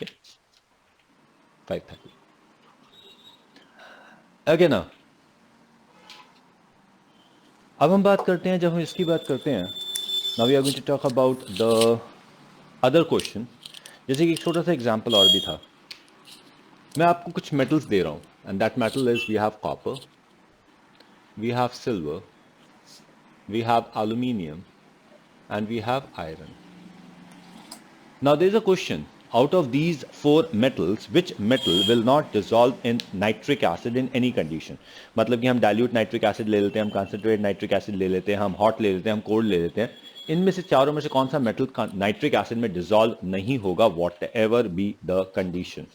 Okay, 530. Okay, now अब हम बात करते हैं, जब हम इसकी बात करते हैं, now we are going to talk about the other question. जैसे कि एक छोटा सा एग्जांपल और भी था, मैं आपको कुछ मेटल्स दे रहा हूँ, and that metal is we have copper, we have silver, we have aluminium, and we have iron. Now there is a question, out of these four metals, which metal will not dissolve in nitric acid in any condition? मतलब कि हम dilute nitric acid ले लेते हैं, हम concentrate nitric acid ले लेते हैं, हम hot ले लेते हैं, हम cold ले लेते हैं, इनमें से चारों में से कौन सा मेटल नाइट्रिक एसिड में डिसॉल्व नहीं होगा, whatever be the condition?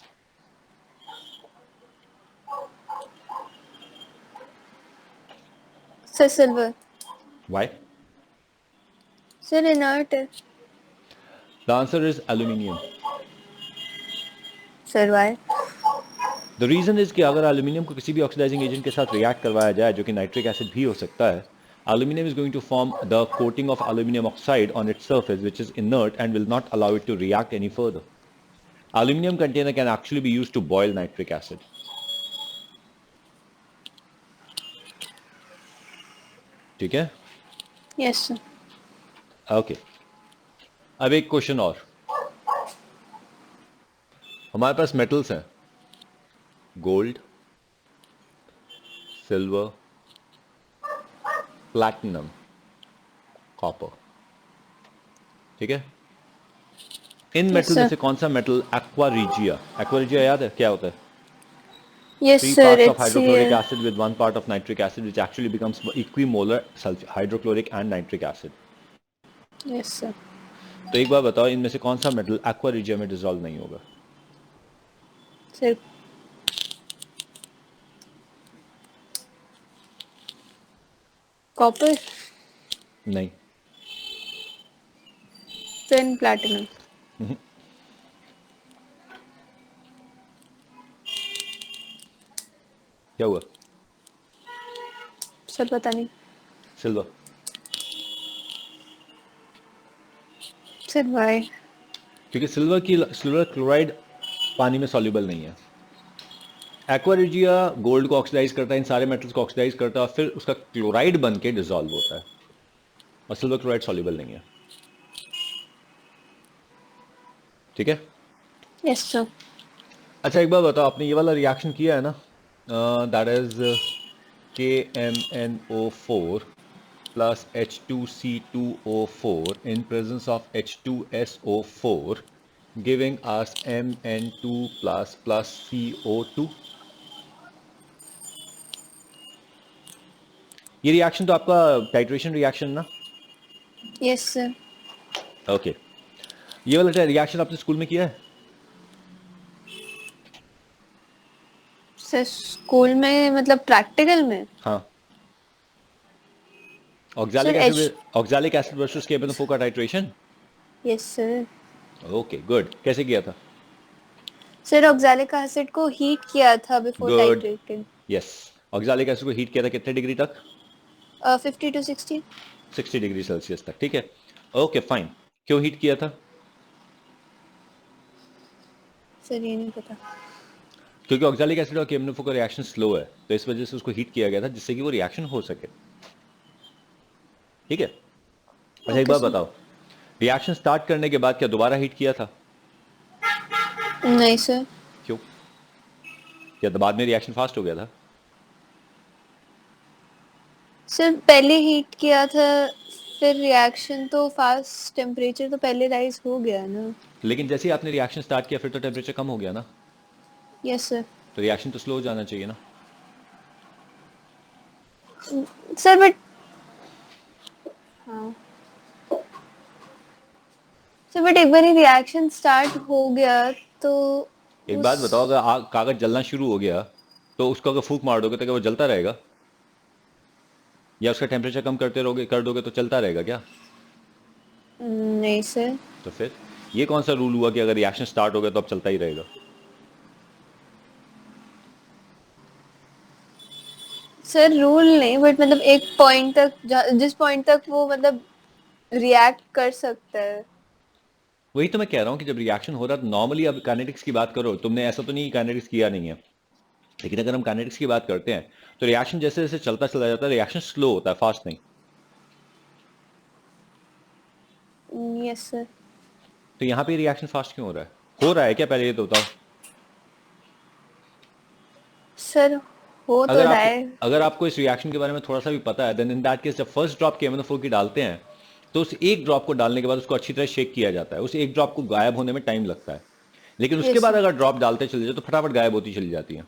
Sir silver. Why? Sir inert है. The answer is aluminium. Sir why? The reason is कि अगर एल्यूमिनियम को किसी भी ऑक्सीडाइजिंग एजेंट के साथ रिएक्ट करवाया जाए, जो कि नाइट्रिक एसिड भी हो सकता है, aluminum is going to form the coating of aluminum oxide on its surface, which is inert and will not allow it to react any further. Aluminum container can actually be used to boil nitric acid. ठीक है? Yes sir. Okay, अब एक question और. हमारे पास metals हैं, gold, silver, platinum, copper. ठीक है? इन metal में से कौन सा मेटल एक्वा रिजिया याद है क्या होता है? Yes, 3 sir. parts of It's hydrochloric acid with 1 part of nitric acid, which actually becomes equimolar hydrochloric and nitric acid. Yes, sir. तो एक बार बताओ, इनमें से कौन सा मेटल एक्वा रिजिया में डिसॉल्व नहीं होगा? Sir. Copper. नहीं. Then platinum. क्या हुआ? सर पता नहीं. सिल्वर. Sir why? क्योंकि सिल्वर क्लोराइड पानी में सॉल्युबल नहीं है. एक्वा रिजिया गोल्ड को ऑक्सीडाइज करता है, इन सारे मेटल्स को ऑक्सीडाइज करता है, और फिर उसका क्लोराइड बन के डिसॉल्व होता है, और सिल्वर क्लोराइड सॉल्युबल नहीं है. ठीक है? Yes, sir. अच्छा, एक बार बताओ, आपने ये वाला रिएक्शन किया है ना, that is KMnO4 plus H2C2O4 in presence of H2SO4 giving us Mn2 plus CO2. ये रिएक्शन तो आपका टाइट्रेशन रिएक्शन ना? Yes, sir. ओके. ये वाला रिएक्शन आपने स्कूल में किया है? सर स्कूल में मतलब प्रैक्टिकल में? हाँ. ऑक्सैलिक एसिड वर्सेस KMnO4 का titration? Yes sir. Okay, good. कैसे किया था? सर ऑक्सैलिक एसिड को हीट किया था before good. Titrating. Yes. Oxalic acid को हीट किया था कितने डिग्री तक? 50 to 60. 60 डिग्री सेल्सियस तक. ठीक है? Okay, fine. क्यों हीट किया था? सर ये नहीं पता. क्योंकि ऑक्सैलिक एसिड और KMnO4 का रिएक्शन स्लो है, तो इस वजह से उसको हीट किया गया था, जिससे कि वो रिएक्शन हो सके. ठीक है? अच्छा, एक बात बताओ, रिएक्शन स्टार्ट करने के बाद क्या दोबारा हीट किया था? नहीं सर. क्यों? क्या तो बाद में रिएक्शन फास्ट हो गया था? सर पहले हीट किया था, फिर रिएक्शन तो फास्ट, टेम्परेचर तो पहले राइज हो गया ना. लेकिन जैसे ही आपने रिएक्शन स्टार्ट किया, फिर तो टेम्परेचर कम हो गया ना, यस सर. तो रिएक्शन तो स्लो हो जाना चाहिए ना. सर बट हाँ सर, बट एक बार रिएक्शन स्टार्ट हो गया तो एक बात बताओ, अगर कागज जलना शुरू हो गया तो उसको अगर फूंक मार दोगे तो क्या वो जलता रहेगा? या उसका टेम्परेचर कम कर दोगे तो चलता रहेगा क्या? नहीं सर. तो फिर ये कौन सा रूल हुआ कि अगर रिएक्शन स्टार्ट हो गया तो अब चलता ही रहेगा? सर रूल नहीं, बट मतलब एक पॉइंट तक, जिस पॉइंट तक वो मतलब रिएक्ट कर सकता है. वही तो मैं कह रहा हूँ कि जब रिएक्शन हो रहा है तो नॉर्मली अब काइनेटिक्स की बात करो, तुमने ऐसा तो नहीं काइनेटिक्स किया नहीं है, लेकिन अगर हम काइनेटिक्स की बात करते हैं तो रिएक्शन जैसे जैसे चलता चला जाता है रिएक्शन स्लो होता है, फास्ट नहीं। Yes sir. तो यहाँ पे रिएक्शन फास्ट क्यों हो रहा है क्या, पहले ये तो बताओ। सर हो तो अगर रहा आपको है। अगर आपको इस रिएक्शन के बारे में थोड़ा सा भी पता है, देन इन दैट केस जब फर्स्ट ड्रॉप KMnO4 की डालते हैं तो उस एक ड्रॉप को डालने के बाद उसको अच्छी तरह शेक किया जाता है, उस एक ड्रॉप को गायब होने में टाइम लगता है, लेकिन उसके यस बाद सर। अगर ड्रॉप डालते चले जाओ तो फटाफट गायब होती चली जाती है।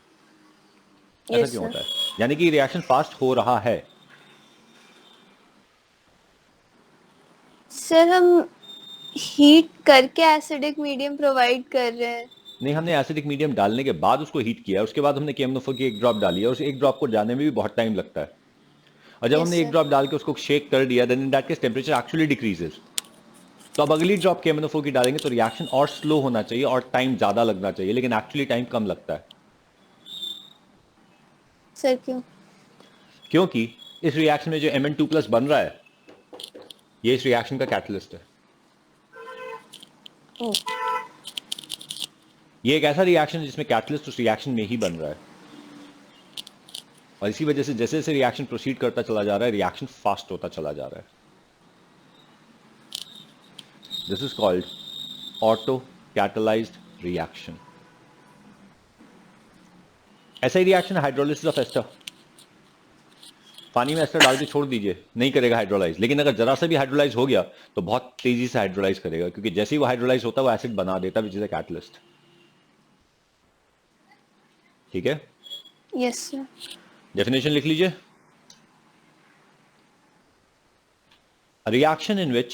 ऐसा यस क्यों सर। होता है? यानी कि रिएक्शन फास्ट हो रहा है। सर हम हीट करके एसिडिक मीडियम प्रोवाइड कर रहे हैं। नहीं, हमने एसिडिक मीडियम डालने के बाद उसको हीट किया, उसके बाद हमने KMnO4 की एक ड्रॉप डाली है, और उस एक ड्रॉप को जाने में भी बहुत टाइम लगता है, और जब यस हमने एक सर। ड्रॉप डाल के उसको शेक कर दिया then in that case temperature actually decreases. तो अब अगली ड्रॉप KMnO4 की डालेंगे तो रिएक्शन और स्लो होना चाहिए और टाइम ज्यादा लगना चाहिए, लेकिन एक्चुअली टाइम कम लगता है। सर क्यों? क्योंकि इस रिएक्शन में जो Mn2+ बन रहा है ये इस रिएक्शन का कैटलिस्ट है। ओ। ये एक ऐसा रिएक्शन है जिसमें कैटलिस्ट उस रिएक्शन में ही बन रहा है, और इसी वजह से जैसे जैसे रिएक्शन प्रोसीड करता चला जा रहा है रिएक्शन फास्ट होता चला जा रहा है। This is called auto catalysed reaction. ऐसा ही रिएक्शन है हाइड्रोलिसिस ऑफ एस्टर। पानी में एस्टर डाल के छोड़ दीजिए, नहीं करेगा हाइड्रोलाइज, लेकिन अगर जरा सा भी हाइड्रोलाइज हो गया तो बहुत तेजी से हाइड्रोलाइज करेगा, क्योंकि जैसे ही वो हाइड्रोलाइज होता है वो एसिड बना देता है, विच इज अ कैटलिस्ट। ठीक है, यस सर। डेफिनेशन लिख लीजिए। A reaction in which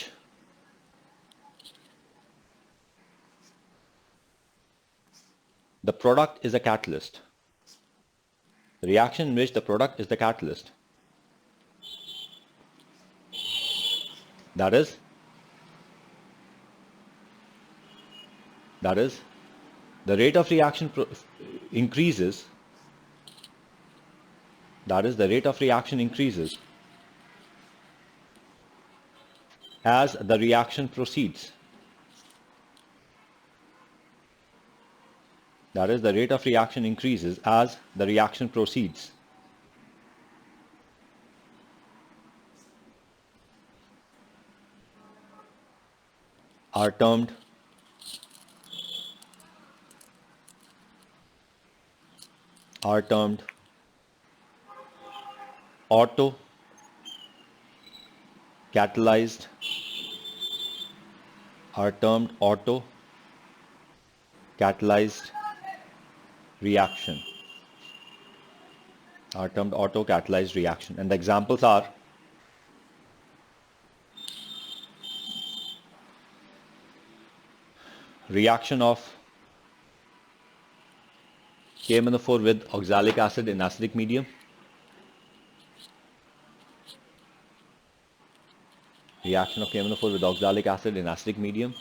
the product is a catalyst. The reaction in which the product is the catalyst. That is the rate of reaction increases. That is the rate of reaction increases as the reaction proceeds. That is the rate of reaction increases as the reaction proceeds. Are termed auto catalyzed reaction. Are termed auto catalyzed reaction, and the examples are reaction of KMnO4 with oxalic acid in acidic medium, reaction of KMnO4 with oxalic acid in acidic medium,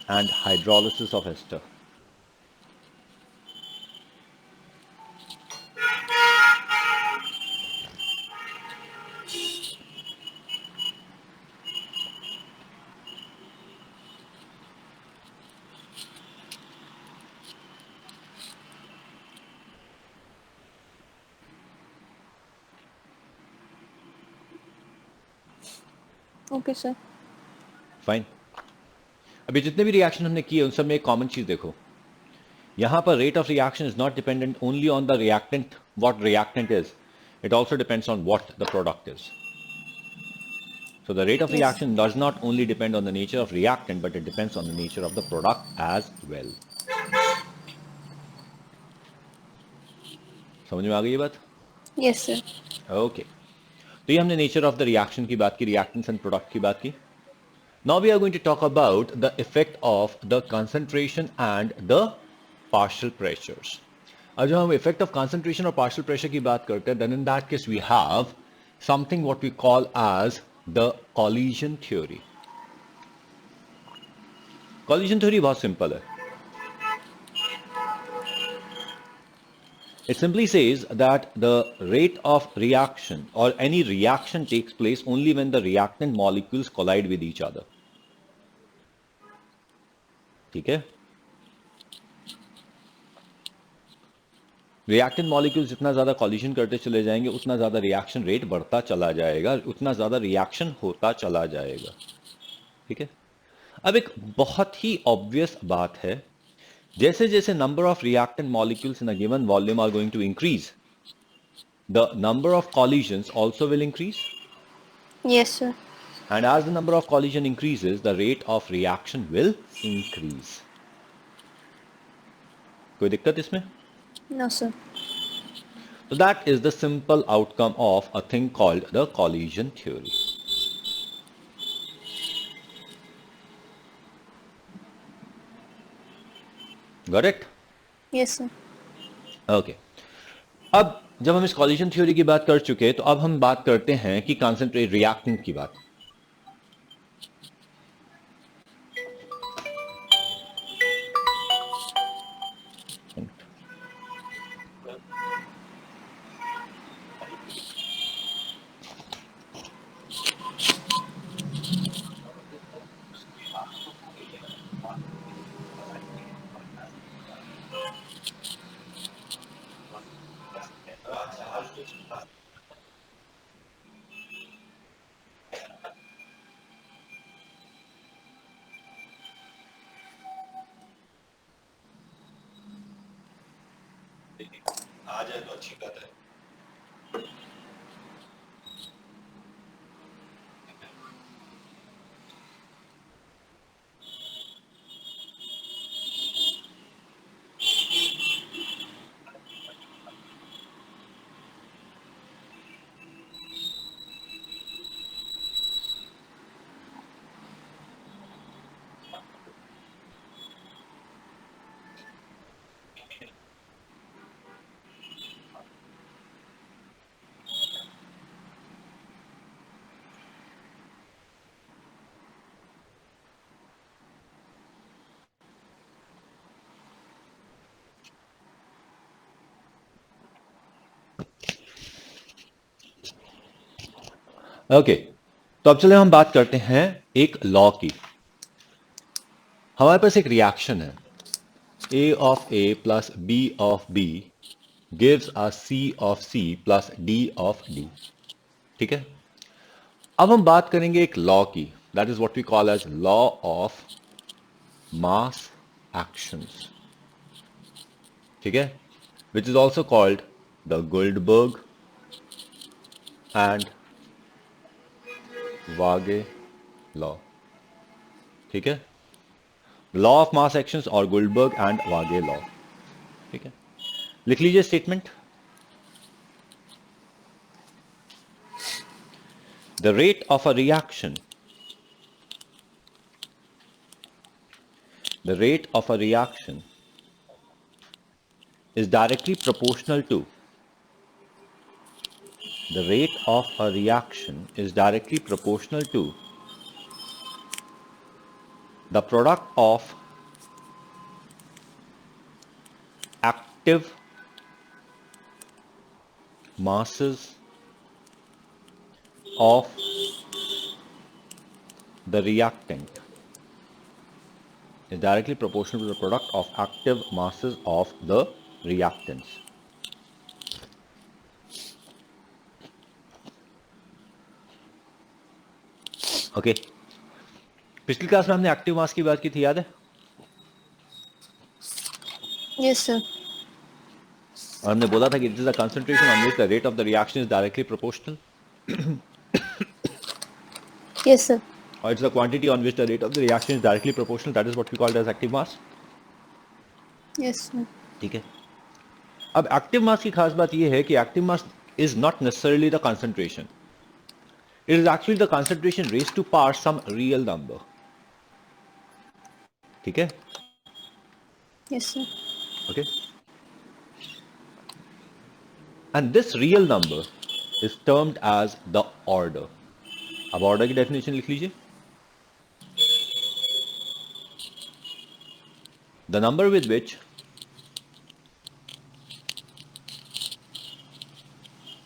and hydrolysis of ester. Okay sir. Fine. अभी जितने भी reaction हमने किए उन सब में एक common चीज देखो, यहां पर rate of reaction is not dependent only on the reactant, what reactant is, it also depends on what the product is. So the rate of yes. reaction does not only depend on the nature of reactant, but it depends on the nature of the product as well. समझ में आ गई ये बात? Yes sir. Okay, तो ये हमने nature of the reaction की बात की, रिएक्टेंट्स एंड प्रोडक्ट की बात की। Now we are going to talk about the effect of the concentration and the partial pressures. अब जब हम इफेक्ट ऑफ कंसंट्रेशन और पार्शियल प्रेशर की बात करते हैं, then in that case we have something what we call as the collision theory. Collision theory बहुत simple है। It simply says that the rate of reaction or any reaction takes place only when the reactant molecules collide with each other. ठीक है? Reactant molecule जितना ज्यादा collision करते चले जाएंगे उतना ज्यादा रिएक्शन रेट बढ़ता चला जाएगा, उतना ज्यादा रिएक्शन होता चला जाएगा. ठीक है? अब एक बहुत ही ऑब्वियस बात है, जैसे जैसे number of reactant molecules in a given volume are going to increase, the number of collisions also will increase. Yes, sir. And as the number of collision increases, the rate of reaction will increase. कोई दिक्कत इसमें? No, sir. So that is the simple outcome of a thing called the collision theory. Got it? Yes, sir. Okay. अब जब हम इस collision theory की बात कर चुके तो अब हम बात करते हैं कि concentrate reactant की बात. आ जाए तो अच्छी बात है. ओके, तो अब चले हम बात करते हैं एक लॉ की. हमारे पास एक रिएक्शन है, A of A plus B of B gives us C of C plus D of D. ठीक है? अब हम बात करेंगे एक लॉ की, that is what we call as law of mass actions. ठीक है? Which is also called the Goldberg and Waage law. ठीक है? लॉ ऑफ मास एक्शंस और गोल्डबर्ग एंड वागे लॉ. ठीक है? लिख लीजिए statement. The rate of a reaction, the rate of a reaction is directly proportional to, the rate of a reaction is directly proportional to the product of active masses of the reactant, is directly proportional to the product of active masses of the reactants. Okay, पिछली class में हमने active mass की बात की थी, याद है? Yes, sir. और हमने बोला था कि it is the concentration on which the rate of the reaction is directly proportional, Yes, sir. or it's the quantity on which the rate of the reaction is directly proportional. That is what we call as active mass. Yes, sir. ठीक है? अब active mass की खास बात यह है कि active mass is not necessarily the concentration, it is actually the concentration raised to power some real number. ठीक है? Yes, sir. Okay, and this real number is termed as the order. अब order की definition लिख लीजिए. The number with which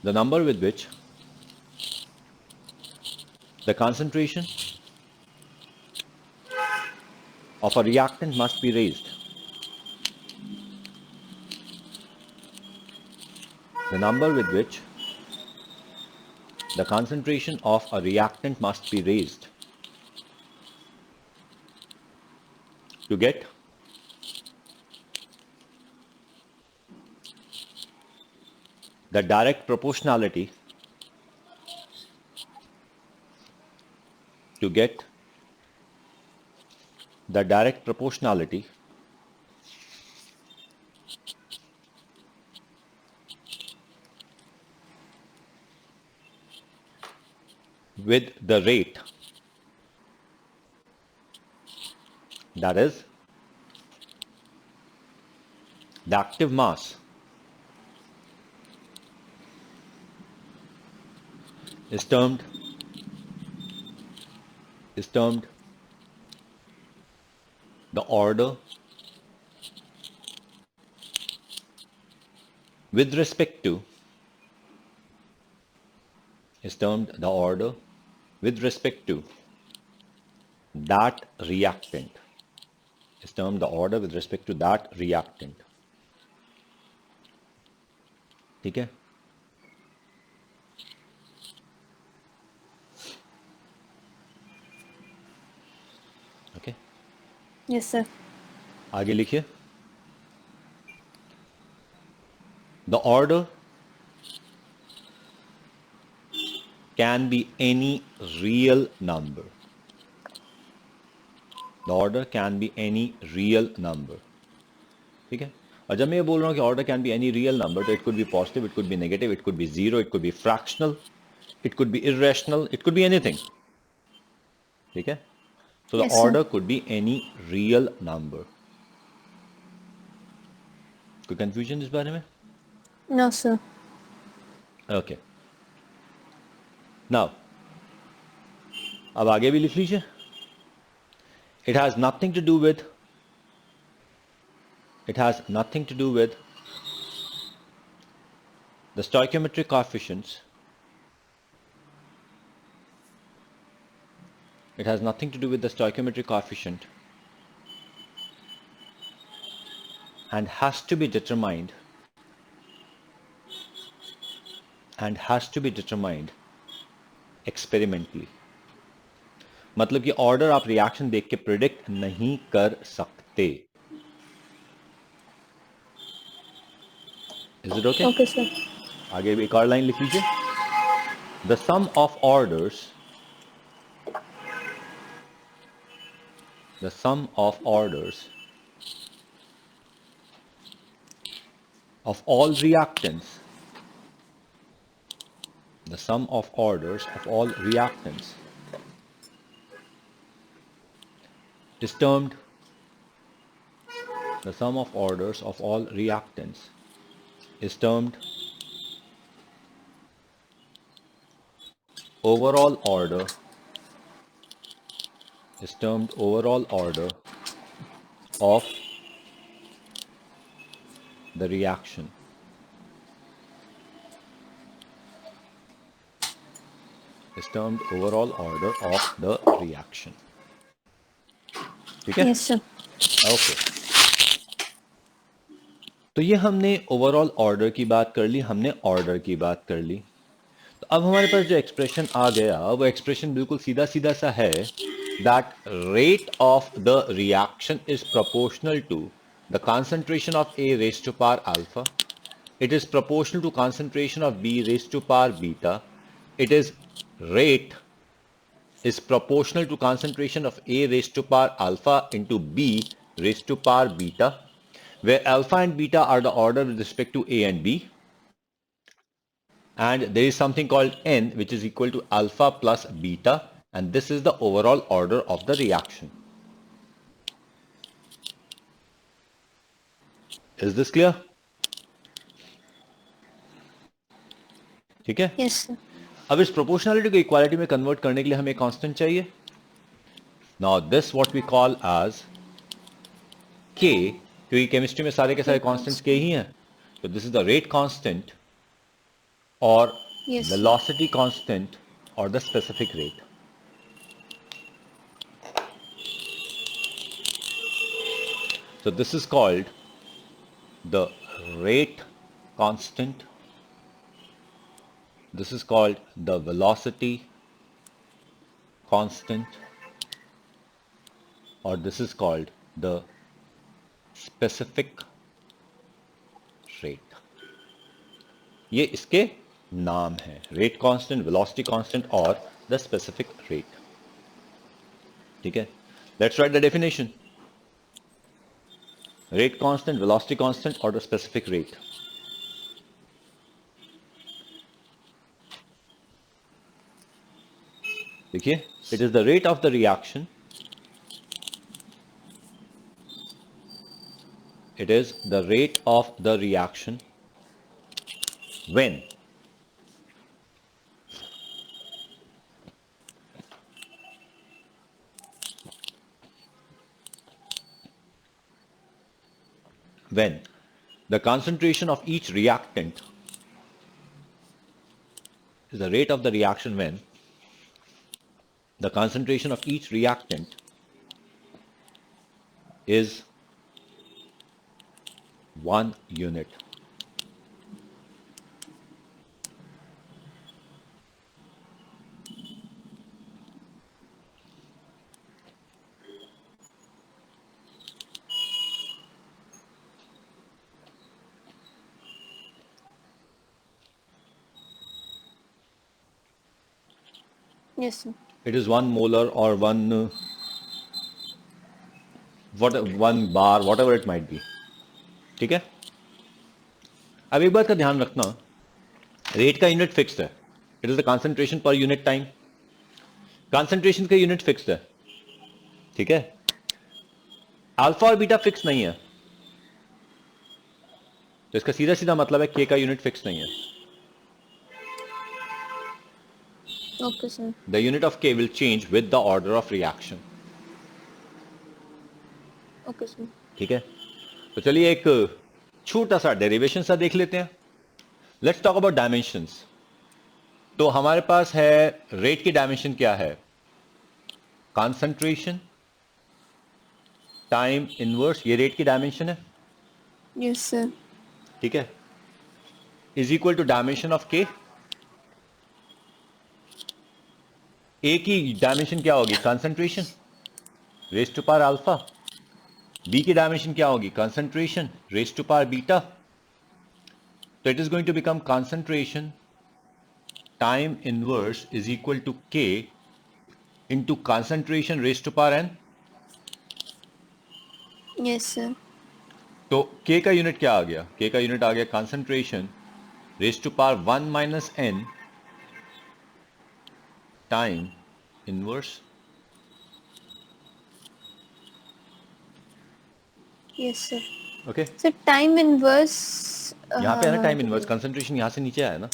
the number with which the concentration of a reactant must be raised. The number with which the concentration of a reactant must be raised to get the direct proportionality with the rate, that is the active mass is termed the order with respect to that reactant, is termed the order with respect to that reactant. ठीक है? Okay, yes sir. आगे लिखिए. The order can be any real number. The order can be any real number. ठीक है? और जब मैं ये बोल रहा हूँ कि order can be any real number, तो it could be positive, it could be negative, it could be zero, it could be fractional, it could be irrational, it could be anything. ठीक है? So the Yes, sir. Order could be any real number. कोई confusion इस बारे में? No, sir. Okay. Now अब आगे भी लिख लीजिए. It has nothing to do with the stoichiometric coefficients. It has nothing to do with the stoichiometric coefficient and has to be determined experimentally. मतलब कि ऑर्डर आप रिएक्शन देख के प्रिडिक्ट नहीं कर सकते. Is it okay? Okay, sir. आगे भी एक और लाइन लिख लीजिए. The sum of orders of all reactants is termed overall order of the reaction. ठीक है? Yes, sir. ओके. तो ये हमने ओवरऑल ऑर्डर की बात कर ली, हमने ऑर्डर की बात कर ली. तो अब हमारे पास जो एक्सप्रेशन आ गया वो एक्सप्रेशन बिल्कुल सीधा सीधा सा है. That rate of the reaction is proportional to the concentration of A raised to power alpha. It is proportional to concentration of B raised to power beta. It is rate is proportional to concentration of A raised to power alpha into B raised to power beta, where alpha and beta are the order with respect to A and B. And there is something called N, which is equal to alpha plus beta, and this is the overall order of the reaction. Is this clear? ठीक है? Yes, sir. अब इस proportionality को equality में convert करने के लिए हमें कांस्टेंट चाहिए. Now this what we call as K, क्योंकि केमिस्ट्री में सारे के सारे कांस्टेंट्स K ही हैं. तो this is the rate constant or Yes, sir. velocity constant or the specific rate. So this is called the rate constant. This is called the velocity constant, or this is called the specific rate. ये इसके नाम है, rate constant, velocity constant और the specific rate. ठीक है? Let's write the definition. Rate constant, velocity constant or the specific rate. देखिए, it is the rate of the reaction. It is the rate of the reaction when the concentration of each reactant is the rate of the reaction when the concentration of each reactant is 1 unit. Yes, sir. It is 1 molar or 1 bar, whatever it might be. ठीक है? अब एक बात का ध्यान रखना, rate का unit fixed है. It is the concentration per unit time. Concentration का यूनिट फिक्स्ड है. ठीक है? अल्फा और बीटा फिक्स नहीं है, तो इसका सीधा सीधा मतलब है के का यूनिट फिक्स नहीं है. Okay, sir. The unit of K will change with the order of reaction. Okay, sir. ठीक है? तो चलिए एक छोटा सा डेरिवेशन सा देख लेते हैं. Let's talk about dimensions. तो हमारे पास है रेट की डायमेंशन क्या है? कॉन्सेंट्रेशन टाइम इनवर्स, ये रेट की डायमेंशन है. Yes, sir. ठीक है? Is equal to dimension of k. A की डायमेंशन क्या होगी? Concentration raise to power alpha. B की डायमेंशन क्या होगी? Concentration raise to power beta. तो it is going to become concentration time inverse is equal to k into concentration raise to power n. Yes, sir. तो के का unit क्या आ गया? के का यूनिट आ गया concentration raise to power 1 minus n time inverse. Yes, sir. Okay, So time inverse. यहां पे है ना टाइम इनवर्स. कंसंट्रेशन यहां से नीचे आया ना,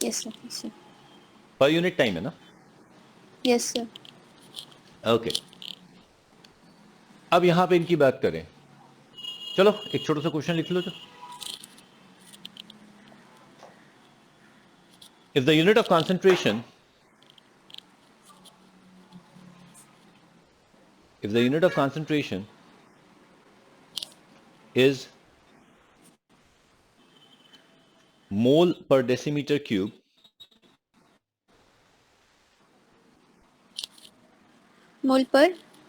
Yes, sir. Yes, sir. Per unit time है ना. Yes, sir. ओके, अब यहां पे इनकी बात करें. चलो एक छोटा सा क्वेश्चन लिख लो. तो if the unit of concentration is mole per decimeter cube, Mole per.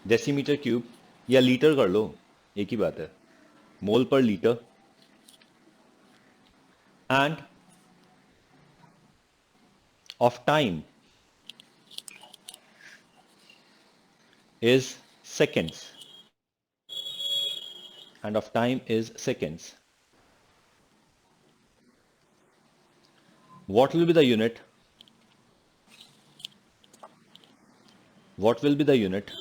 Decimetre cube या लीटर कर लो, एक ही बात है. मोल पर litre end of time is seconds, and of time is seconds. What will be the unit? What will be the unit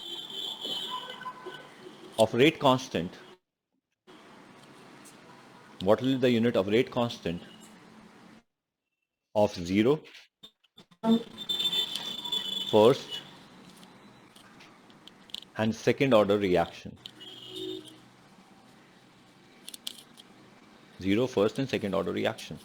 of rate constant? What will be the unit of rate constant of 0, first and second order reaction? 0, first and second order reaction.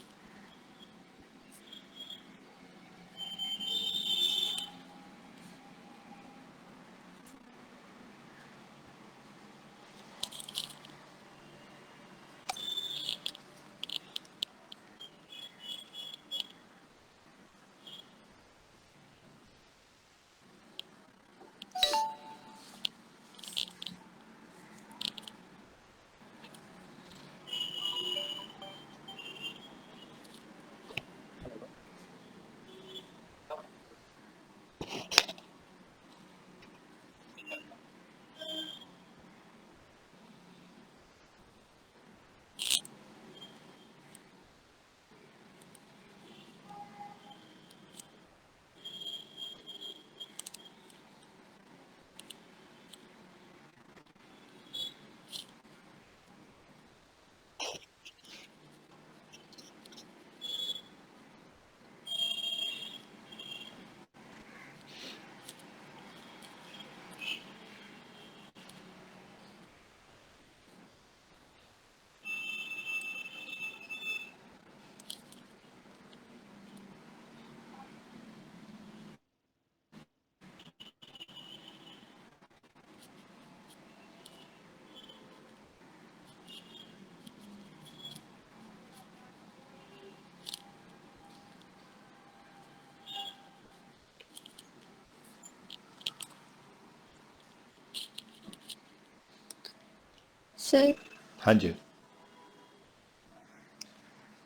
Sir हाँ जी,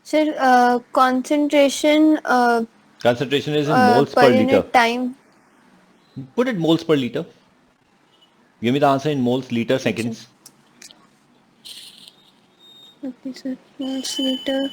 sir concentration concentration is in moles per per liter. Unit time. Put it moles per liter. Give me the answer in moles, liter, अच्छा, seconds. Okay sir. Moles litre.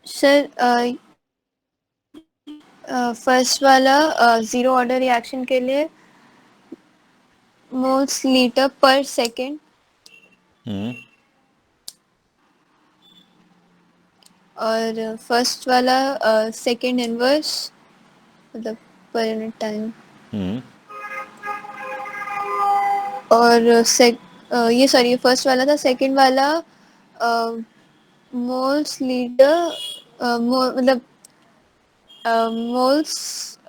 Sir first वाला zero order reaction के लिए moles litre पर second. हम्म और first वाला second inverse, मतलब per unit time. हम्म और ये सॉरी फर्स्ट वाला था. सेकेंड वाला मोल्स लीटर, मतलब मोल्स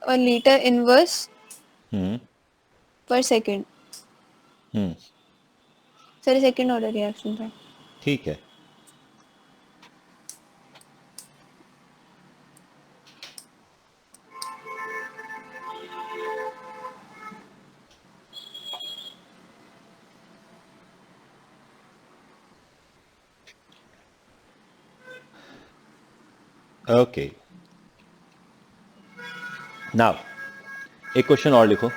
और लीटर इनवर्स हम्म पर सेकेंड. हम्म सर सेकेंड ऑर्डर रिएक्शन था. ठीक है. ओके, नाउ एक क्वेश्चन और लिखो.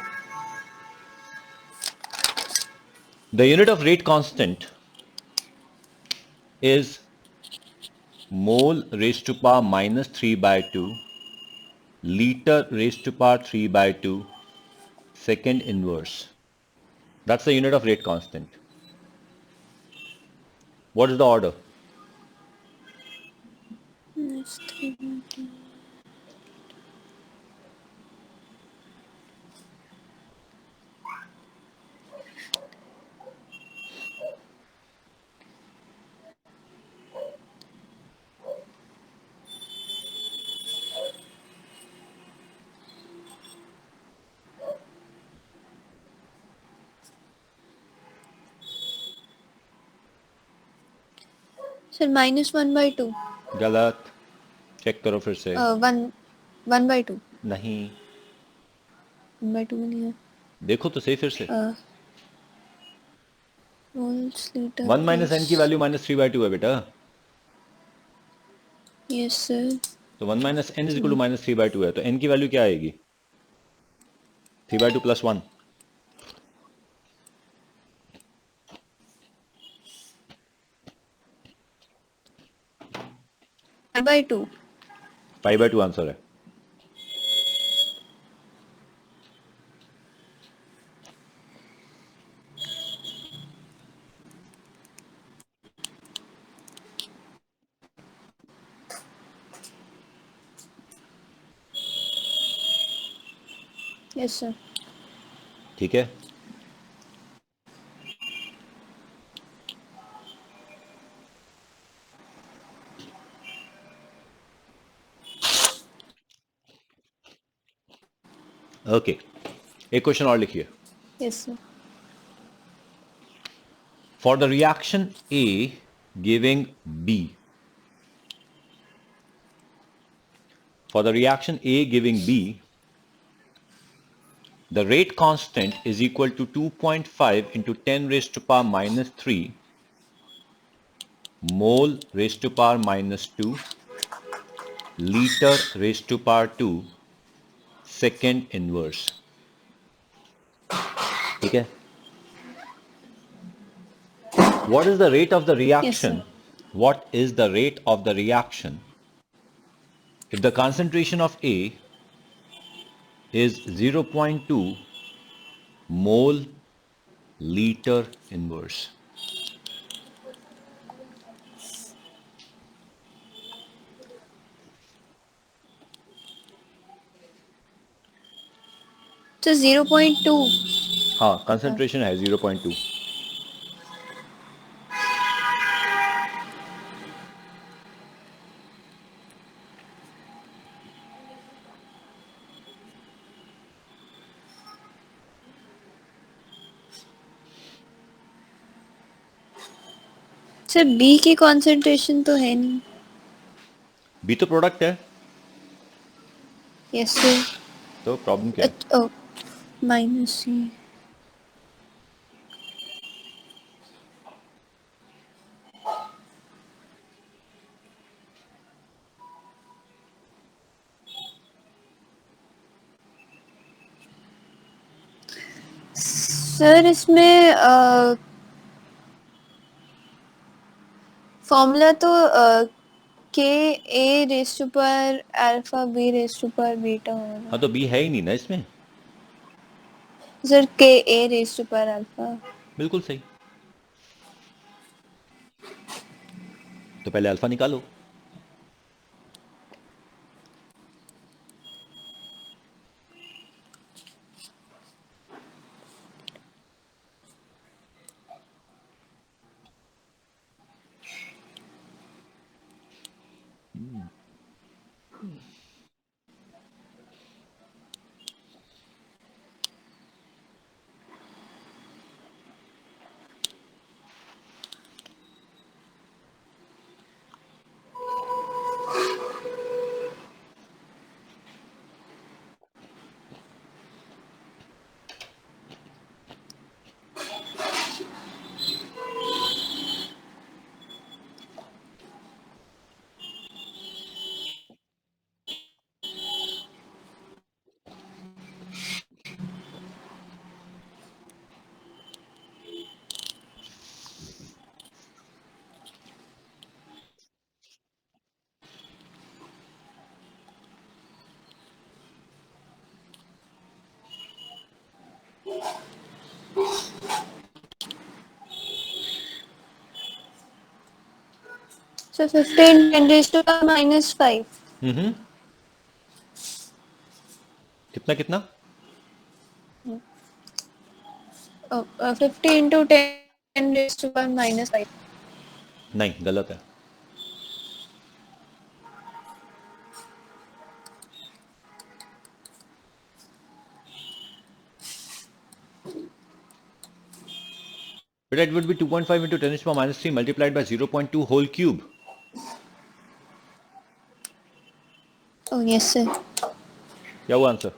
The unit of rate constant is mole raised to power minus 3 by 2, liter raised to power 3 by 2, second inverse. That's the unit of rate constant. What is the order? Sir -1/2. गलत. Check करो फिर से. 1/2. नहीं. 1/2 में नहीं है. देखो तो सही फिर से. मोल्स लीटर 1 माइनस एन की वैल्यू -3/2 है बेटा. Yes sir. तो 1 minus n is equal to -3/2 है, तो एन की वैल्यू क्या आएगी? 3/2 + 1. 1/2. 5/2 आंसर है. Yes sir. ठीक है. ओके, एक क्वेश्चन और लिखिए. Yes sir. For the reaction A giving B, for the reaction A giving B, the rate constant is equal to 2.5 into 10 raised to power -3 mole raised to power -2 liter raised to power 2 second inverse. ठीक है. What is the rate of the reaction? What is the rate of the reaction if the concentration of A is 0.2 mole liter inverse? तो 0.2. हाँ, concentration है 0.2. Sir B की concentration तो है नहीं. B तो प्रोडक्ट है, यस सर. तो प्रॉब्लम क्या है? ओ माइनस सी. सर इसमें फॉर्मूला तो k A raise to power alpha B raise to power beta होगा. हाँ तो बी है ही नहीं ना इसमें. Sir K A raise to power alpha. बिल्कुल सही. तो पहले अल्फा निकालो. Sir 15 10 raise to power minus 5. कितना कितना? 50 into 10 raised to power minus 5. नहीं, गलत है. But it would be 2.5 into 10 to the power minus 3 multiplied by 0.2 whole cube. Oh yes sir. क्या हुआ answer?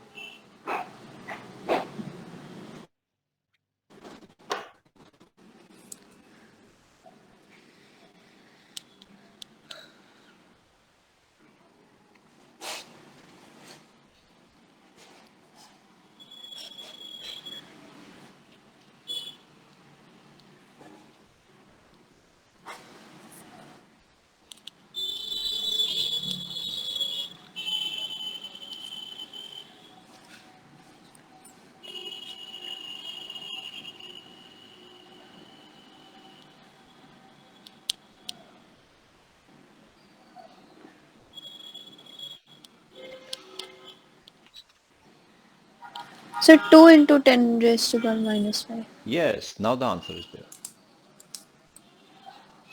So 2 into 10 raised to power minus 5. Yes, now the answer is there.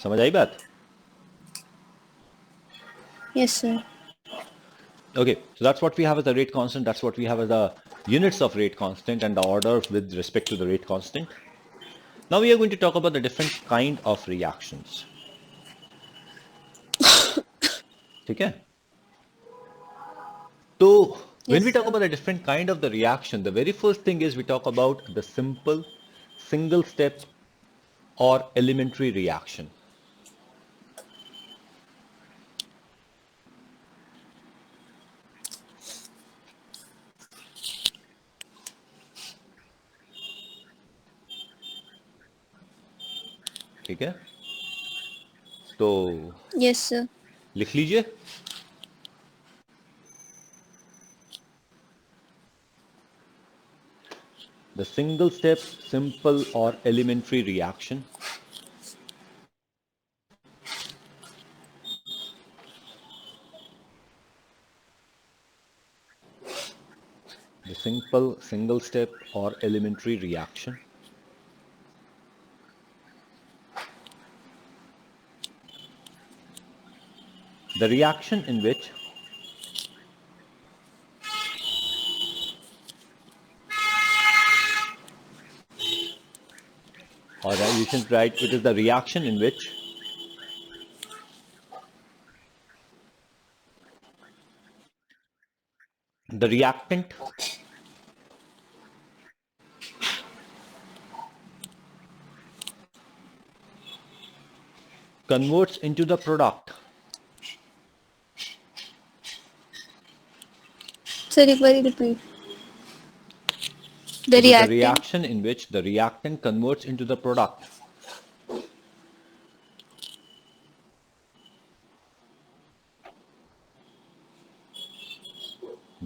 समझ आई बात? Yes sir. Okay, so that's what we have as the rate constant. That's what we have as the units of rate constant and the order with respect to the rate constant. Now we are going to talk about the different kind of reactions. ठीक है? So when Yes we talk sir. about the different kind of the reaction, the very first thing is we talk about the simple single step or elementary reaction. ठीक है? तो Yes sir. लिख लीजिए. The single step, simple or elementary reaction. The simple single step or elementary reaction. The reaction in which or you should write it is the reaction in which the reactant converts into the product. Sir, एक बारी repeat. The It is the reactant. reaction in which the reactant converts into the product.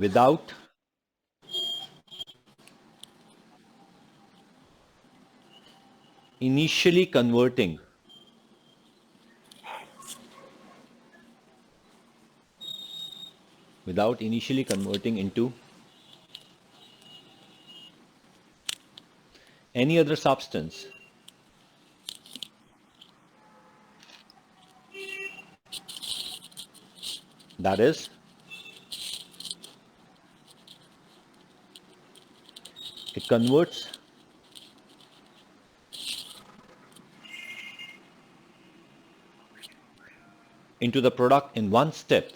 Without initially converting into any other substance. That is, it converts into the product in one step.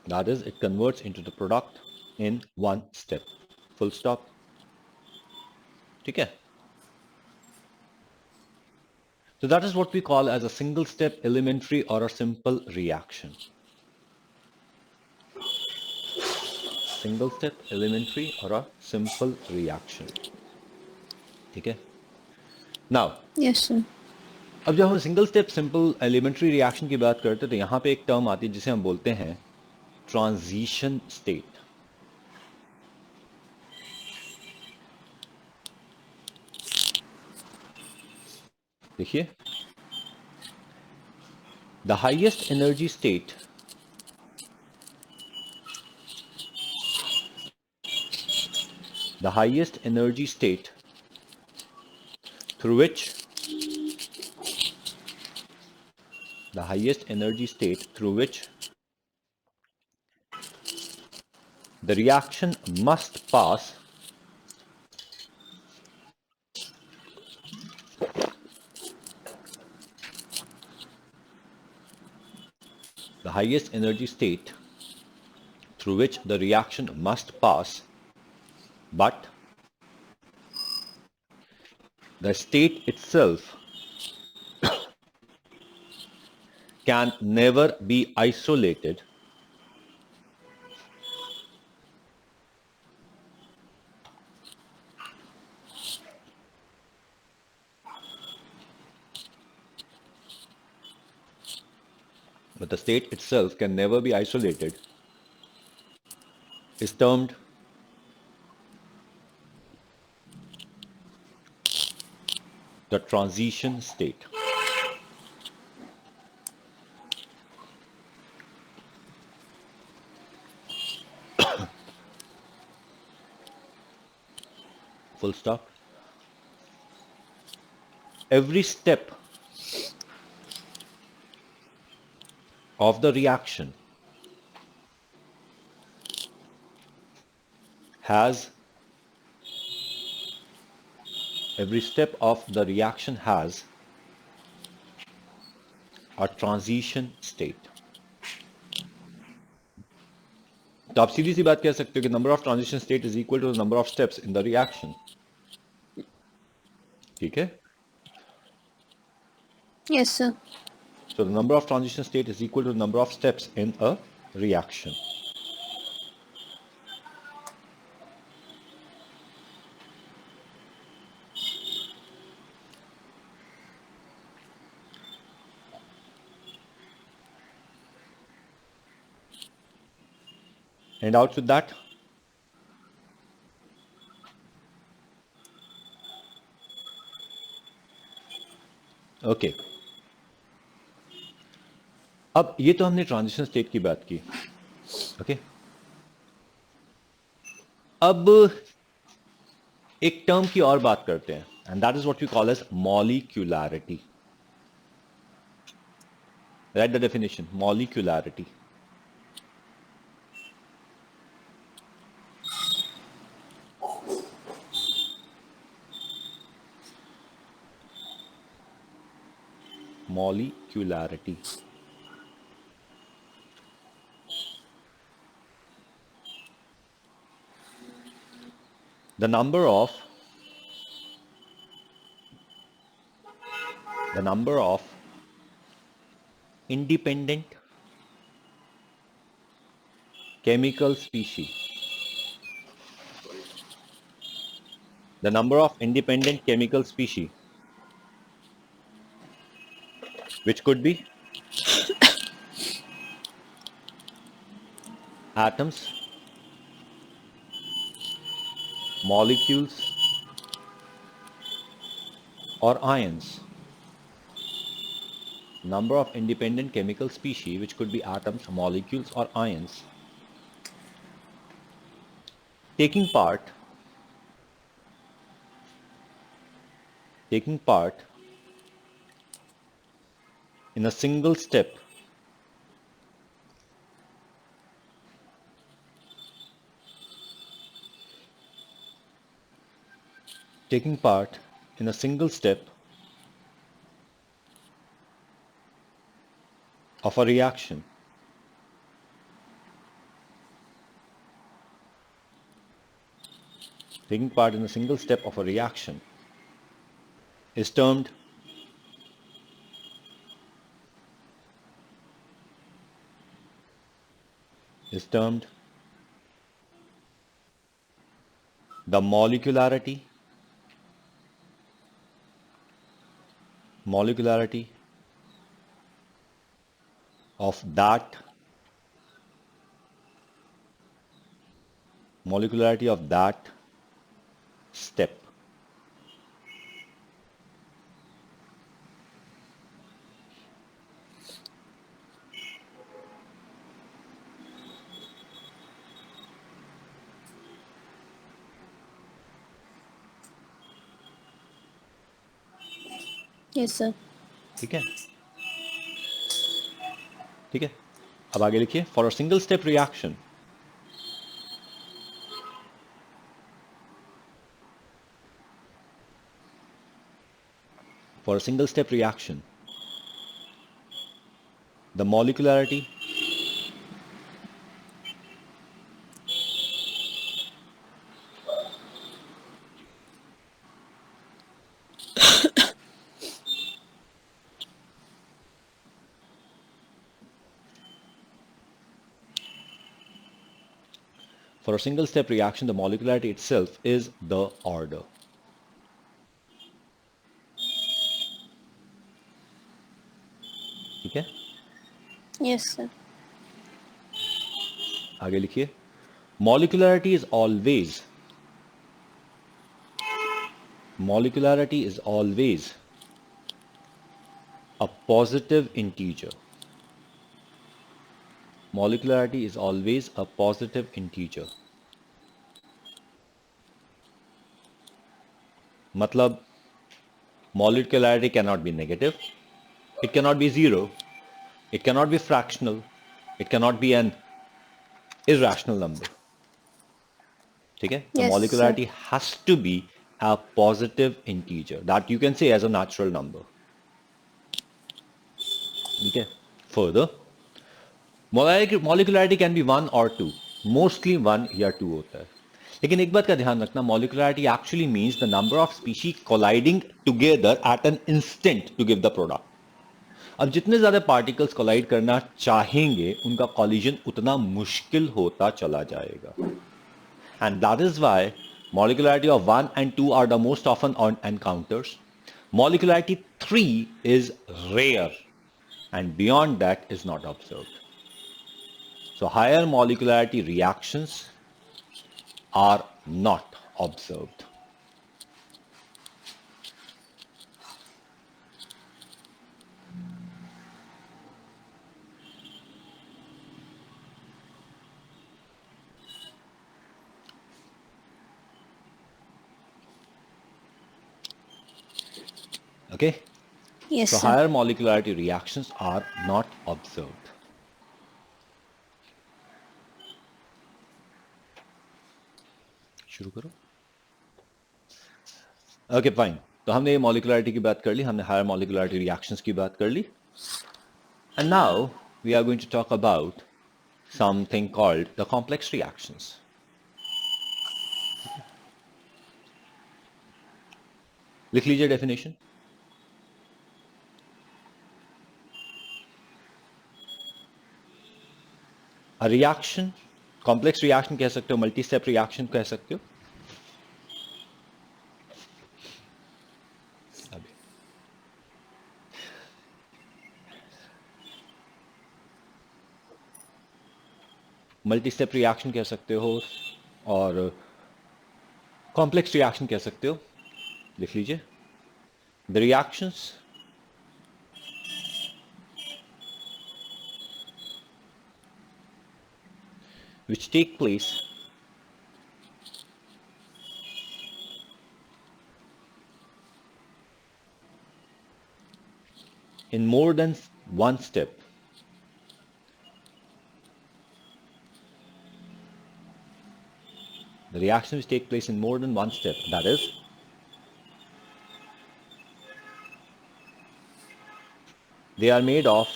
That is, it converts into the product in one step. Full stop. ठीक है? So that is what we call as a single step elementary or a simple reaction. Single step elementary or a simple reaction. ठीक है? Now, Yes, sir. अब जब हम single step simple elementary reaction की बात करते हैं तो यहाँ पे एक टर्म आती है जिसे हम बोलते हैं ट्रांजिशन स्टेट. देखिए, the highest energy state through which the reaction must pass but the state itself can never be isolated is termed the transition state. Full stop. Every step of the reaction has a transition state. तो आप सीधी सी बात कह सकते हो कि number of transition state is equal to the number of steps in the reaction. ठीक है? Yes, sir. So the number of transition state is equal to the number of steps in a reaction. And out with that? Okay. अब ये तो हमने transition state की बात की. Okay. अब एक टर्म की और बात करते हैं and that is what we call as molecularity. Write the definition. Molecularity. Molecularity. the number of independent chemical species. The number of independent chemical species, which could be atoms, molecules, or ions. Number of independent chemical species, which could be atoms, molecules, or ions, taking part in a single step of a reaction. Taking part in a single step of a reaction is termed the molecularity of that step. Yes, sir. ठीक है, अब आगे लिखिए. For a single step reaction, the molecularity itself is the order. ठीक है, Yes, sir. आगे लिखिए. Molecularity is always a positive integer. Molecularity is always a positive integer. मतलब molecularity cannot be negative, it cannot be zero, it cannot be fractional, it cannot be an irrational number. ठीक है, the Yes, molecularity has to be a positive integer that you can say as a natural number. ठीक है, further molecularity can be 1 or 2, mostly 1 या 2 होता है. लेकिन एक बात का ध्यान रखना, molecularity actually means the number of species colliding together at an instant to give the product. अब जितने ज्यादा पार्टिकल्स कोलाइड करना चाहेंगे उनका कॉलिजन उतना मुश्किल होता चला जाएगा. And that is why molecularity of 1 and 2 are the most often on encounters. Molecularity 3 is rare and beyond that is not observed. So higher molecularity reactions are not observed. Okay? Yes, So sir. higher molecularity reactions are not observed. शुरू करो. Okay fine. तो हमने मॉलिक्युलरिटी की बात कर ली, हमने higher मॉलिक्युलरिटी reactions की बात कर ली. And now we are going to talk about something called the complex reactions. लिख लीजिए डेफिनेशन। रिएक्शन, कॉम्प्लेक्स रिएक्शन कह सकते हो, मल्टी स्टेप रिएक्शन कह सकते हो। अभी मल्टी स्टेप रिएक्शन कह सकते हो और कॉम्प्लेक्स रिएक्शन कह सकते हो। लिख लीजिए, the reactions which take place in more than one step the reactions which take place in more than one step, that is they are made of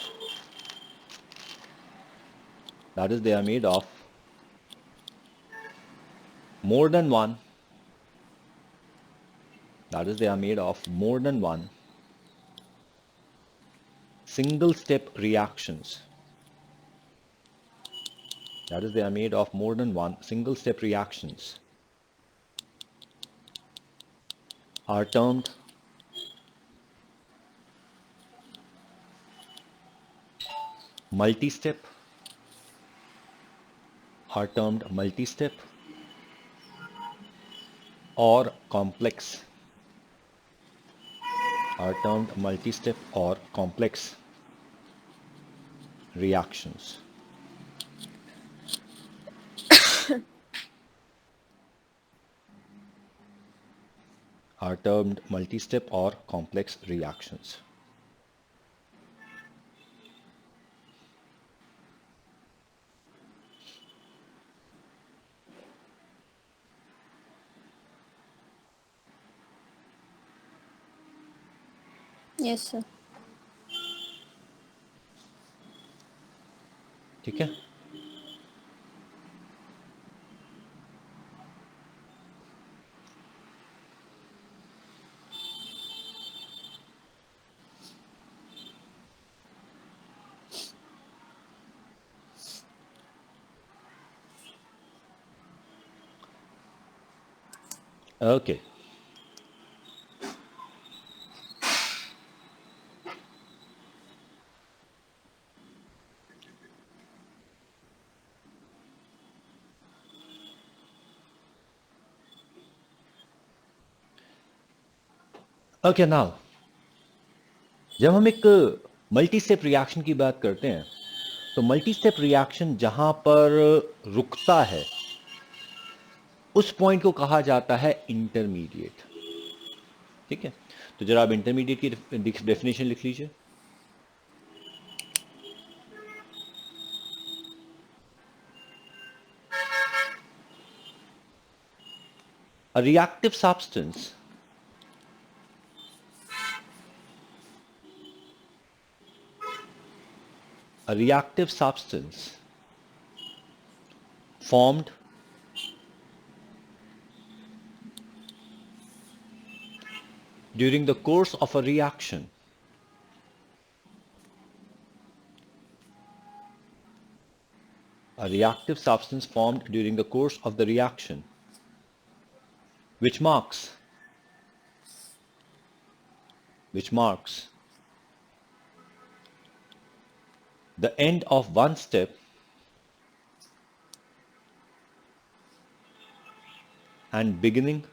more than one, they are made of more than one single step reactions, they are made of more than one single step reactions are termed multi-step, or complex, reactions. Are termed multi-step or complex reactions. Yes sir. ठीक है, okay. Okay, now जब हम एक multi step reaction की बात करते हैं तो मल्टी स्टेप रिएक्शन जहां पर रुकता है उस पॉइंट को कहा जाता है इंटरमीडिएट। ठीक है, तो जरा आप इंटरमीडिएट की डेफिनेशन लिख लीजिए। A reactive substance formed during the course of a reaction which marks the end of one step and beginning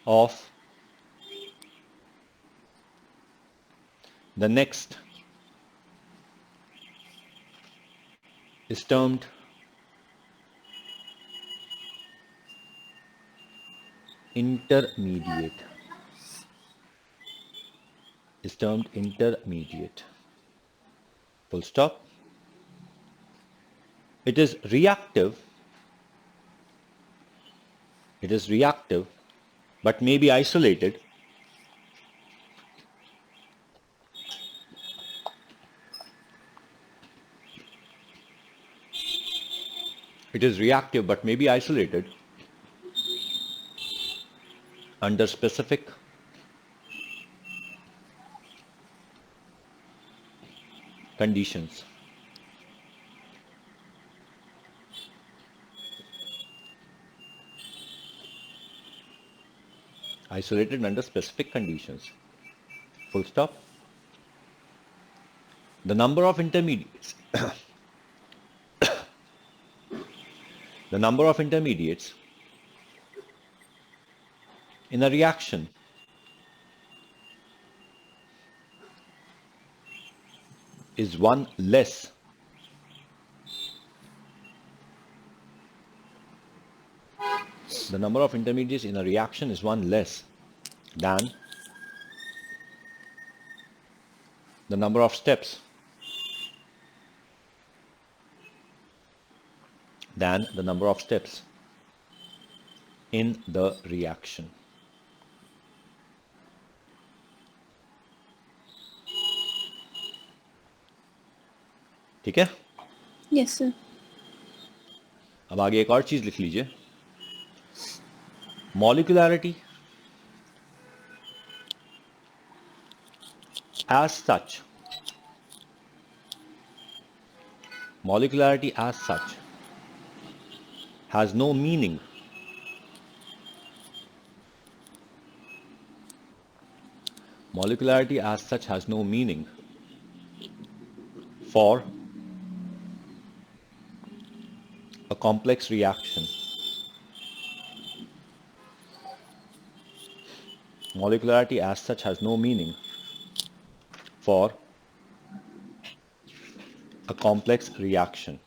of the next is termed intermediate. Full stop. It is reactive, but may be isolated. It is reactive but may be isolated under specific conditions. Isolated under specific conditions. Full stop. The number of intermediates the number of intermediates in a reaction is one less the number of intermediates in a reaction is one less than the number of steps in the reaction. ठीक है? Yes, sir. अब आगे एक और चीज लिख लीजिए. Molecularity as such has no meaning for a complex reaction. Molecularity as such has no meaning for a complex reaction.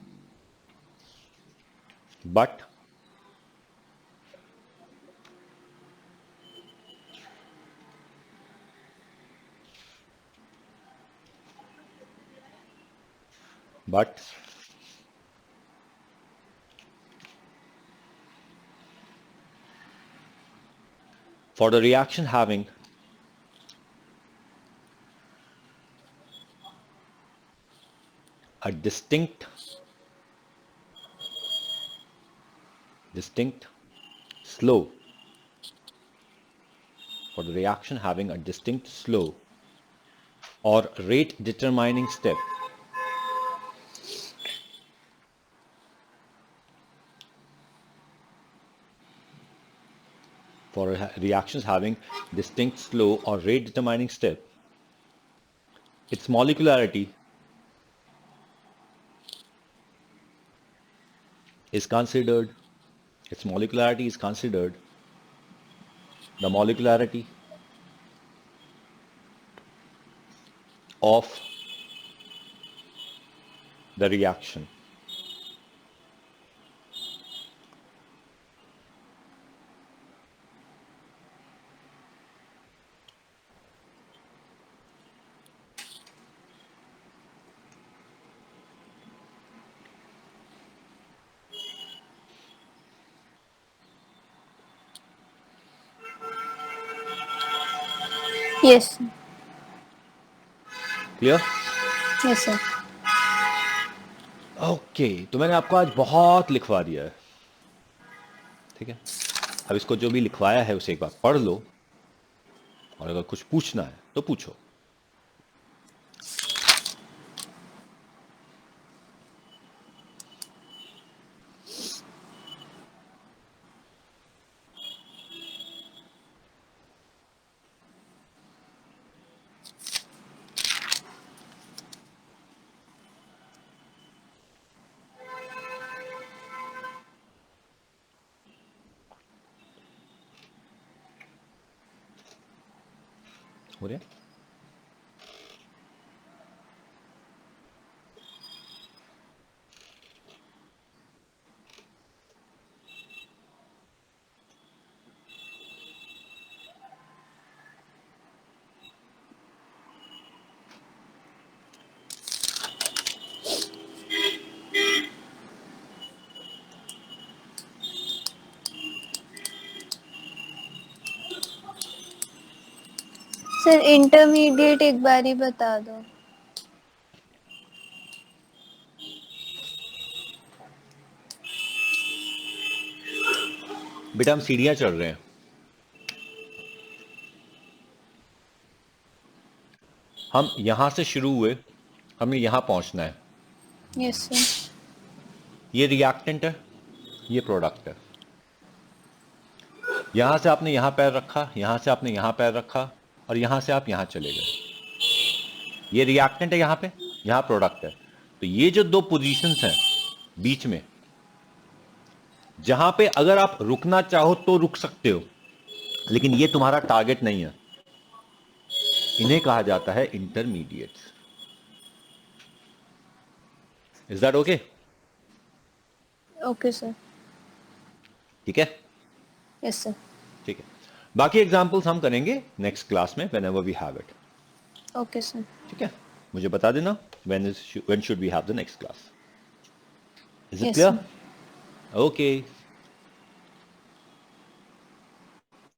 But for the reaction having a distinct slow or rate determining step its molecularity is considered the molecularity of the reaction. Yes, sir. Clear? Yes, sir. Okay तो मैंने आपको आज बहुत लिखवा दिया है. ठीक है, अब इसको जो भी लिखवाया है उसे एक बार पढ़ लो और अगर कुछ पूछना है तो पूछो. हो रहा है? सर इंटरमीडिएट एक बार ही बता दो. बेटा हम सीढ़ियां चढ़ रहे हैं. हम यहां से शुरू हुए, हमें यहां पहुंचना है। Yes sir. ये रिएक्टेंट है, ये प्रोडक्ट है। यहां से आपने यहां पैर रखा, यहां से आपने यहां पैर रखा, और यहां से आप यहां चले गए। ये रिएक्टेंट है यहां पे, यहां प्रोडक्ट है। तो ये जो दो पोजीशंस हैं बीच में, जहां पे अगर आप रुकना चाहो तो रुक सकते हो, लेकिन ये तुम्हारा टारगेट नहीं है। इन्हें कहा जाता है intermediates. Is that okay? Okay sir. ठीक है, यस सर। ठीक है। बाकी एग्जांपल्स हम करेंगे नेक्स्ट क्लास में, whenever we have it. Okay sir. ठीक है, मुझे बता देना when should we have the next class. Is it yes clear? Sir. Okay,